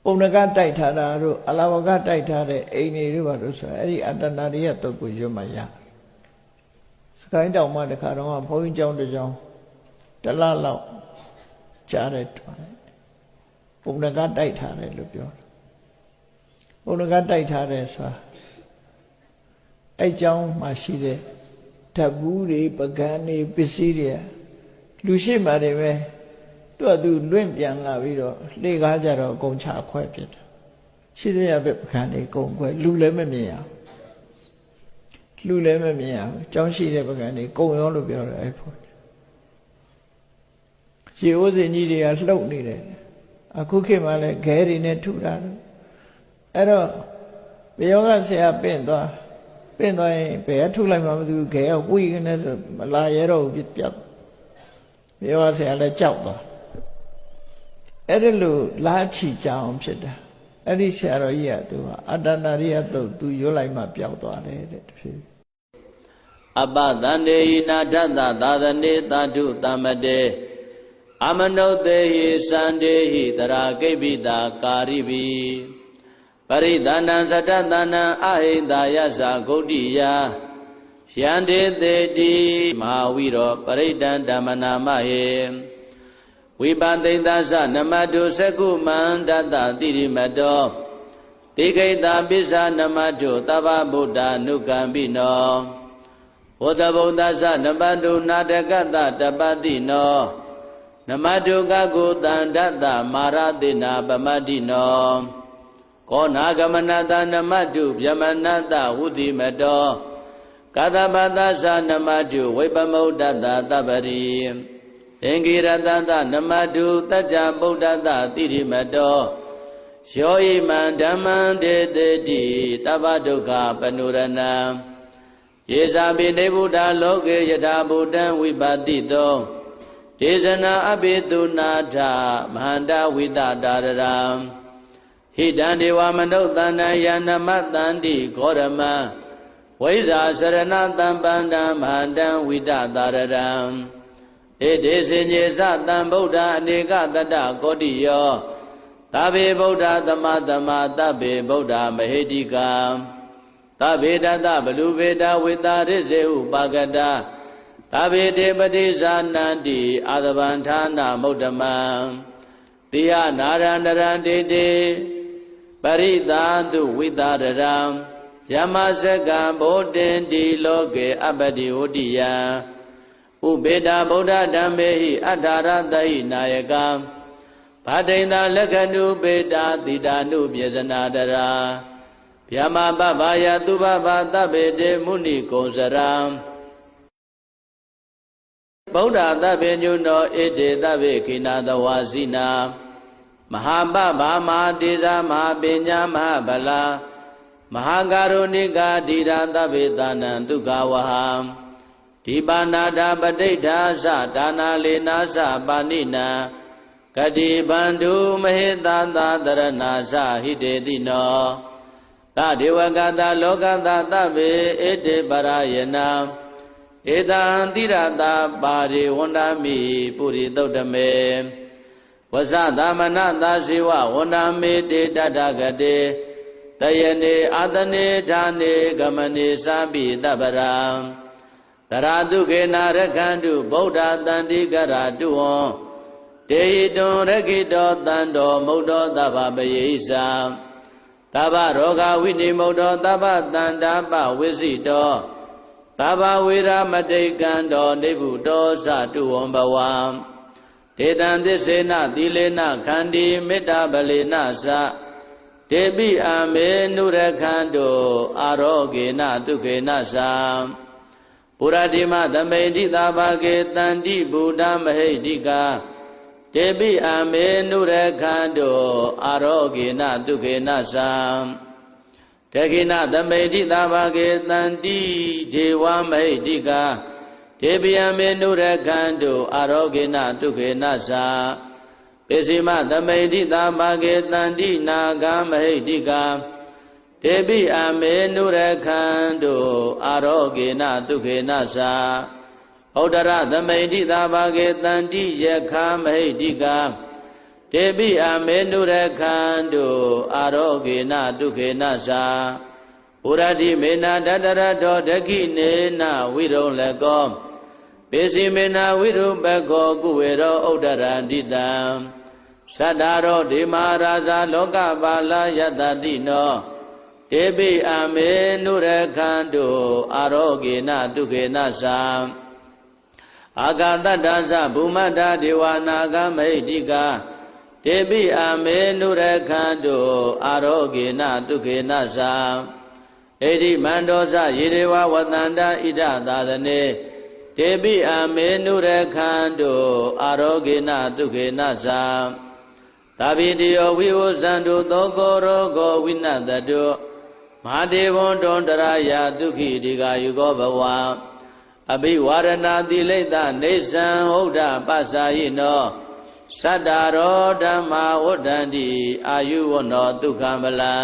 ပုံနကတိုက်ထားတာတို့အလာဝကတိုက်ထားတဲ့အိမ်တွေတို့ဘာလို့ဆိုအဲ့ဒီအတ္တနာရိယတုတ်ကိုရွတ်မှရစကိုင်းတောင်မှတခါတော့ဘုန်းကြီးကျောင်းတစ်ကျောင်းတလလောက်ကြားတဲ့ပုံနကတိုက်ထားတယ်လို့ပြောတယ်ပုံနကတိုက်ထားတယ်ဆိုတာအဲ့ကျောင်းမှာရှိတဲ့ဓာတ်ဘူးတွေပကံတွေပစ္စည်းတွေလူရှိမှတွေပဲသူလွင့်ပြန်လာပြီးတော့လှေကားကြတော့အကုန်ချခွဲပြစ်တယ်ရှိသေးရပဲပကံတွေအကုန်ခွဲလူလည်းမမြင်ရလူလည်းမမြင်ရကျောင်းရှိတဲ့ပကံတွေကုံရောလို့ပြောတယ်အဲ့ဖို့ရေအိုးစင်ကြီးတွေကလှုပ်နေတယ်အခုခေတ်မှလည်းခဲတွေနဲ့ထုတာအဲ့တော့ဘယောကဆရာပင့်သွားရင်ဘယ်ထုလိုက်မှမသိဘူးခဲကဝိကနေဆိုမလာရတော့ဘူးပြတ်ဘယောကဆရာလည်းကြောက်သွားအဲ့ဒါလို့လာချီကြအောင်ဖြစ်တာအဲ့ဒီဆရာတော်ကြီးကသူကအတ္တနာရိယတုတ်သူရွတ်လိုက်မှပျောက်သွားတယ်တဲ့တဖြည်းအပသန္တေဟိနာထသသာသနေသာဓုသမ္မတေအမနုသေဟိစန္ဒေဟိတရာကိဗ္ဗိတာကာရိဘိပရိသန္တံသတ္တသန္တံအဟိန္တာယသဂုဋ္ဌိယယန္တေတေတိမဟာဝိရောပရိဒံဓမ္မနာမဟေဝိပသိသသနမတုသကုမန္တတတိရိမတောတိခိတာပိစ္ဆာနမတုသဗ္ဗဗုဒ္ဓ ानु ကံပိနောဘုဒ္ဓဗုဒ္ဓသနမတုနာတကတတပတိနောနမတုကကုတန္တတမာရတိနာပမတိနောကောနာဂမနတနမတုဗျမနတဝုတိမတောကတပတသနမတုဝိပမုဒ္ဒတသဗ္ဗရိအင်္ဂိရတတနမတုတัจจဗုဒ္ဓတတိရိမတောယောဣမံဓမ္မံဒေတေတိတဗ္ဗဒုက္ခပနုရဏံယေဇာပိနေဗုဒ္ဓလောကေယထာဗုဒ္ဓံဝိပါတိတောဒေဇနာအဘိတုနာထမဟန္တဝိတတာရံဟိတံဒေဝမနုဿန္တယနမတန္တိဂောရမံဝိဇာစရဏတံပန္တံမဟန္တံဝိတတာရံဧတေစေညေသတံဗုဒ္ဓအနေကတတကောတိယောသဗ္ဗေဗုဒ္ဓသမသမသဗ္ဗေဗုဒ္ဓမဟေတိကံသဗ္ဗေတတဘလူဗေဒဝေတာရစ္စေဥပါကတသဗ္ဗေတေပတိဇာနန္တိအာသဗန္ဌာနာမုဒ္ဓမံတိယနာရန္တရံတေတေပရိသာတုဝိတာရံယမစကံဗောတင်တိလောကေအပတိဝတိယံဥပေတာဗုဒ္ဓဓမ္မေဟိအထာရတဟိနာယကံဗဒိန္ဒလက္ခဏုပေတာတိတာနုပြေဇနာတရာဗျမပဗာယသူဘဗသဗ္ဗေတေမုဏိကုံစရံဗုဒ္ဓသဗ္ဗညုနောဣတေသဗ္ဗေခိနာတဝါစီနာမဟာပဗာမဟာတေဇာမဟာပညာမဟာဗလာမဟာကာရုဏိကာဓိရာသဗ္ဗေသာနံဒုက္ခဝဟံဒီပါဏာတာပဋိဋ္ဌာသဒါနာလေနာသပါဏိနံကတိဗန္ဓုမဟေတသာတရဏာသဟိတေတိနောသဒေဝကတလောကတသဗ္ဗေဧတေပရယနာဧတံတိရတာပါရိဝန္ဒမိပုရိသုတ်တမေဝဇသမနသာဇေဝဝန္ဒမေတေတတဂတေတယနေအာတနေဌာနေဂမနေသာပိတပရံတရာတုခေနာရခန္တုဗုဒ္ဓတန္တိကရတုဝံတေဟိတုံရခိတောတန္တောမုဒ္ဒောသဗ္ဗပယေဣသံသဗ္ဗရောဂဝိနိမုဒ္ဒောသဗ္ဗတန္တာပဝိစိတောသဗ္ဗဝေရမတိကံတောနိဗ္ဗုတောသတုဝံဘဝံဒေတံသစ္စေနသီလေနခန္တီမေတ္တာပလေနသတေပိအာမေနုရခန္တုအာရောဂေနတုခေနသံပုရတိမသမိတိသာဘာကေတန္တိဗုဒ္ဓမဟိတိကာတေပိအာမေနုရခန္တုအာရောဂေနတုခေနသံတခိနသမိတိသာဘာကေတန္တိဒေဝမဟိတိကာတေပိအာမေနုရခန္တုအာရောဂေနတုခေနသံပိစိမသမိတိသာဘာကေတန္တိနာဂမဟိတိကာတေပိအာမေနုရခန္တုအာရောဂေနတုခေနသံဩဒရသမိတိသာဘာကေတန္တိယခာမဟိတိကာ တေပိအမေနုရခန္တုအာရောဂေနဒုခေနသာဥရတိမေနတတရတောဒခိနေနဝိရုံလကောပေစီမေနဝိရုပကောကုဝေရောဥဒ္ဒရန္တိတံသတ္တရောဒေမရာဇာလောကပါလယတတိနောတေပိအမေနုရခန္တုအာရောဂေနဒုခေနသာအာဂတတ္တသဗုမတ္တဒေဝနာဂမိတ်တိကာတေပိအမေနုရခန္တုအာရောဂေနဒုခေနသာဣတိမန္တောသယေရေဝဝတန္တဣဒသာသနေတေပိအမေနုရခန္တုအာရောဂေနဒုခေနသာသာပိတိယောဝိဝဇန္တုသောကောရောဂောဝိနတတုမဟာဒေဝံတောတရာယဒုခိတိကာယုကောဘဝအဘိဝရဏတိလိတ္တနေသံဟုတ်ဒပ္ပစာယိနောသတ္တရောဓမ္မာဝဋ္ဌန္တိအာယုဝနောဒုက္ခမလံ